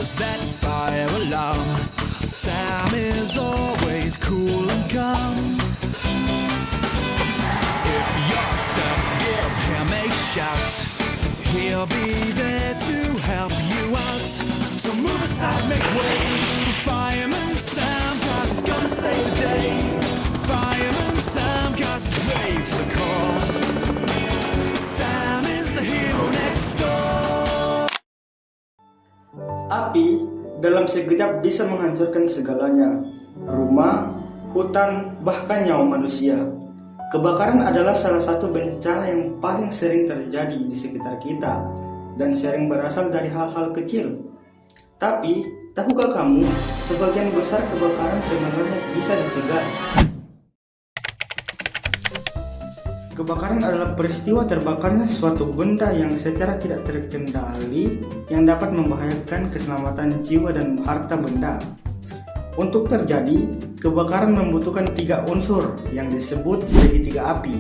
There's that fire alarm. Sam is always cool and calm. If you're stuck, give him a shout. He'll be there to help you out. So move aside, make way for Fireman Sam, 'cause he's gonna save the day. Fireman Sam, 'cause he's brave to the core. Sam is the hero next door. Api dalam sekejap bisa menghancurkan segalanya. Rumah, hutan, bahkan nyawa manusia. Kebakaran adalah salah satu bencana yang paling sering terjadi di sekitar kita dan sering berasal dari hal-hal kecil. Tapi, tahukah kamu, sebagian besar kebakaran sebenarnya bisa dicegah? Kebakaran adalah peristiwa terbakarnya suatu benda yang secara tidak terkendali yang dapat membahayakan keselamatan jiwa dan harta benda. Untuk terjadi, kebakaran membutuhkan 3 unsur yang disebut segitiga api.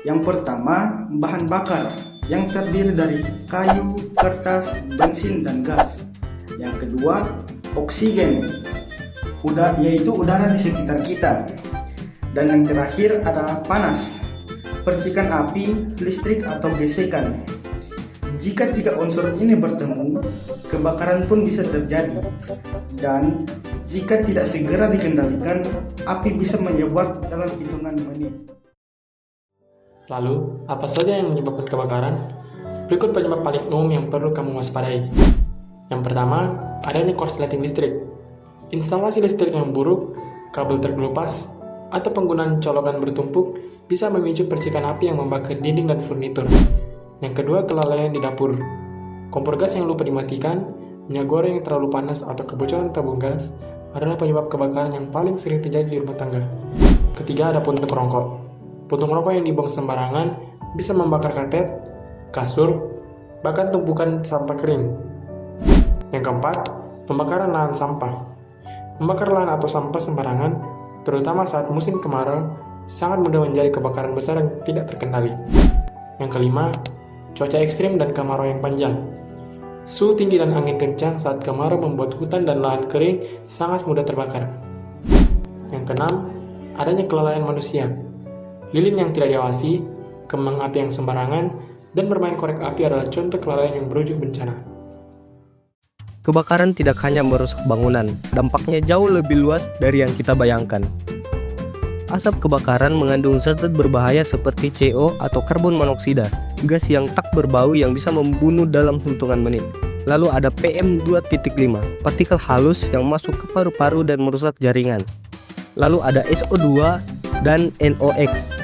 Yang pertama, bahan bakar yang terdiri dari kayu, kertas, bensin, dan gas. Yang kedua, oksigen, yaitu udara di sekitar kita. Dan yang terakhir ada panas, percikan api, listrik, atau gesekan. Jika 3 unsur ini bertemu, kebakaran pun bisa terjadi. Dan jika tidak segera dikendalikan, api bisa menyebar dalam hitungan menit. Lalu, apa saja yang menyebabkan kebakaran? Berikut penyebab paling umum yang perlu kamu waspadai. Yang pertama, adanya korsleting listrik. Instalasi listrik yang buruk, kabel terkelupas, atau penggunaan colokan bertumpuk bisa memicu percikan api yang membakar dinding dan furnitur. Yang kedua, kelalaian di dapur. Kompor gas yang lupa dimatikan, minyak goreng yang terlalu panas, atau kebocoran tabung gas adalah penyebab kebakaran yang paling sering terjadi di rumah tangga. Ketiga, ada puntung rokok. Puntung rokok yang dibuang sembarangan bisa membakar karpet, kasur, bahkan tumpukan sampah kering. Yang keempat, pembakaran lahan sampah. Membakar lahan atau sampah sembarangan, terutama saat musim kemarau, sangat mudah menjadi kebakaran besar yang tidak terkendali. Yang kelima, cuaca ekstrim dan kemarau yang panjang. Suhu tinggi dan angin kencang saat kemarau membuat hutan dan lahan kering sangat mudah terbakar. Yang keenam, adanya kelalaian manusia. Lilin yang tidak diawasi, kembang api yang sembarangan, dan bermain korek api adalah contoh kelalaian yang berujung bencana. Kebakaran tidak hanya merusak bangunan, dampaknya jauh lebih luas dari yang kita bayangkan. Asap kebakaran mengandung zat-zat berbahaya seperti CO atau karbon monoksida, gas yang tak berbau yang bisa membunuh dalam hitungan menit. Lalu ada PM2.5, partikel halus yang masuk ke paru-paru dan merusak jaringan. Lalu ada SO2 dan NOx,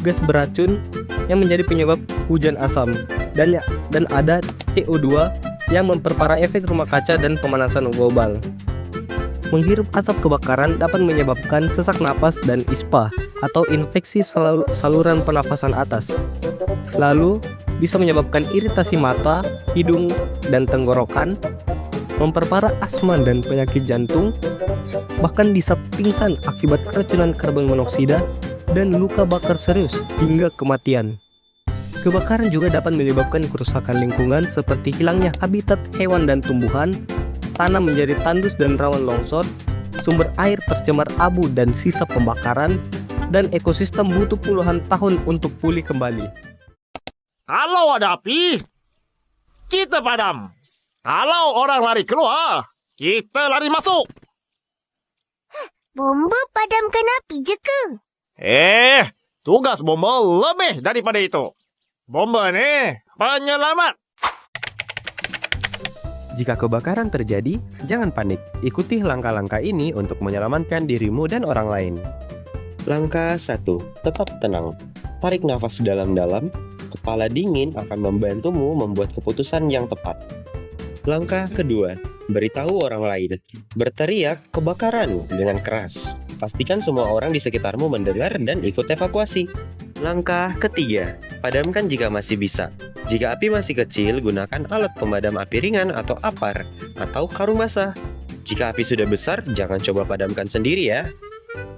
gas beracun yang menjadi penyebab hujan asam. Dan ada CO2 yang memperparah efek rumah kaca dan pemanasan global. Menghirup asap kebakaran dapat menyebabkan sesak napas dan ISPA atau infeksi saluran pernafasan atas. Lalu bisa menyebabkan iritasi mata, hidung, dan tenggorokan, memperparah asma dan penyakit jantung, bahkan bisa pingsan akibat keracunan karbon monoksida dan luka bakar serius hingga kematian. Kebakaran juga dapat menyebabkan kerusakan lingkungan seperti hilangnya habitat hewan dan tumbuhan, tanah menjadi tandus dan rawan longsor, sumber air tercemar abu dan sisa pembakaran, dan ekosistem butuh puluhan tahun untuk pulih kembali. Kalau ada api, kita padam. Kalau orang lari keluar, kita lari masuk. Bomba padamkan api je ke? Tugas bomba lebih daripada itu. Bomba ni penyelamat. Jika kebakaran terjadi, jangan panik. Ikuti langkah-langkah ini untuk menyelamatkan dirimu dan orang lain. Langkah 1. Tetap tenang. Tarik nafas dalam-dalam. Kepala dingin akan membantumu membuat keputusan yang tepat. Langkah kedua, beritahu orang lain. Berteriak kebakaran dengan keras. Pastikan semua orang di sekitarmu mendengar dan ikut evakuasi. Langkah ketiga, padamkan jika masih bisa. Jika api masih kecil, gunakan alat pemadam api ringan atau APAR atau karung basah. Jika api sudah besar, jangan coba padamkan sendiri ya.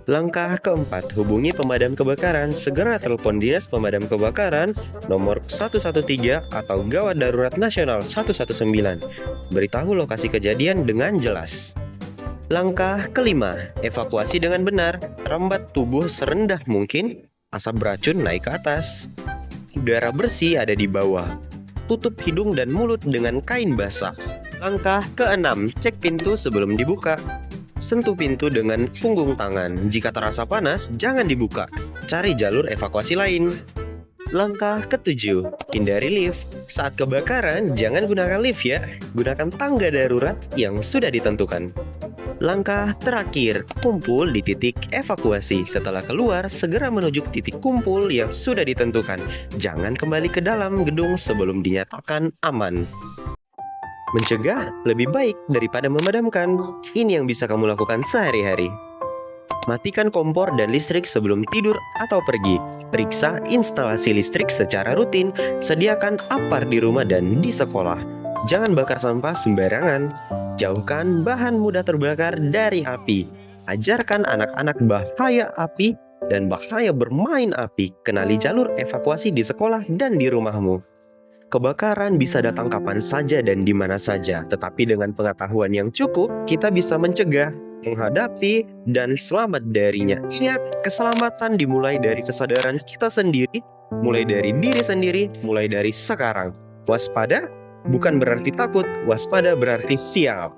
Langkah keempat, hubungi pemadam kebakaran. Segera telepon dinas pemadam kebakaran nomor 113 atau gawat darurat nasional 119. Beritahu lokasi kejadian dengan jelas. Langkah kelima, evakuasi dengan benar. Rambat tubuh serendah mungkin, asap beracun naik ke atas. Udara bersih ada di bawah. Tutup hidung dan mulut dengan kain basah. Langkah keenam, cek pintu sebelum dibuka. Sentuh pintu dengan punggung tangan. Jika terasa panas, jangan dibuka. Cari jalur evakuasi lain. Langkah ketujuh, hindari lift. Saat kebakaran, jangan gunakan lift ya. Gunakan tangga darurat yang sudah ditentukan. Langkah terakhir, kumpul di titik evakuasi. Setelah keluar, segera menuju titik kumpul yang sudah ditentukan. Jangan kembali ke dalam gedung sebelum dinyatakan aman. Mencegah lebih baik daripada memadamkan. Ini yang bisa kamu lakukan sehari-hari. Matikan kompor dan listrik sebelum tidur atau pergi. Periksa instalasi listrik secara rutin. Sediakan apar di rumah dan di sekolah. Jangan bakar sampah sembarangan. Jauhkan bahan mudah terbakar dari api. Ajarkan anak-anak bahaya api dan bahaya bermain api. Kenali jalur evakuasi di sekolah dan di rumahmu. Kebakaran bisa datang kapan saja dan di mana saja, tetapi dengan pengetahuan yang cukup, kita bisa mencegah, menghadapi, dan selamat darinya. Ingat, keselamatan dimulai dari kesadaran kita sendiri, mulai dari diri sendiri, mulai dari sekarang. Waspada bukan berarti takut, waspada berarti siap.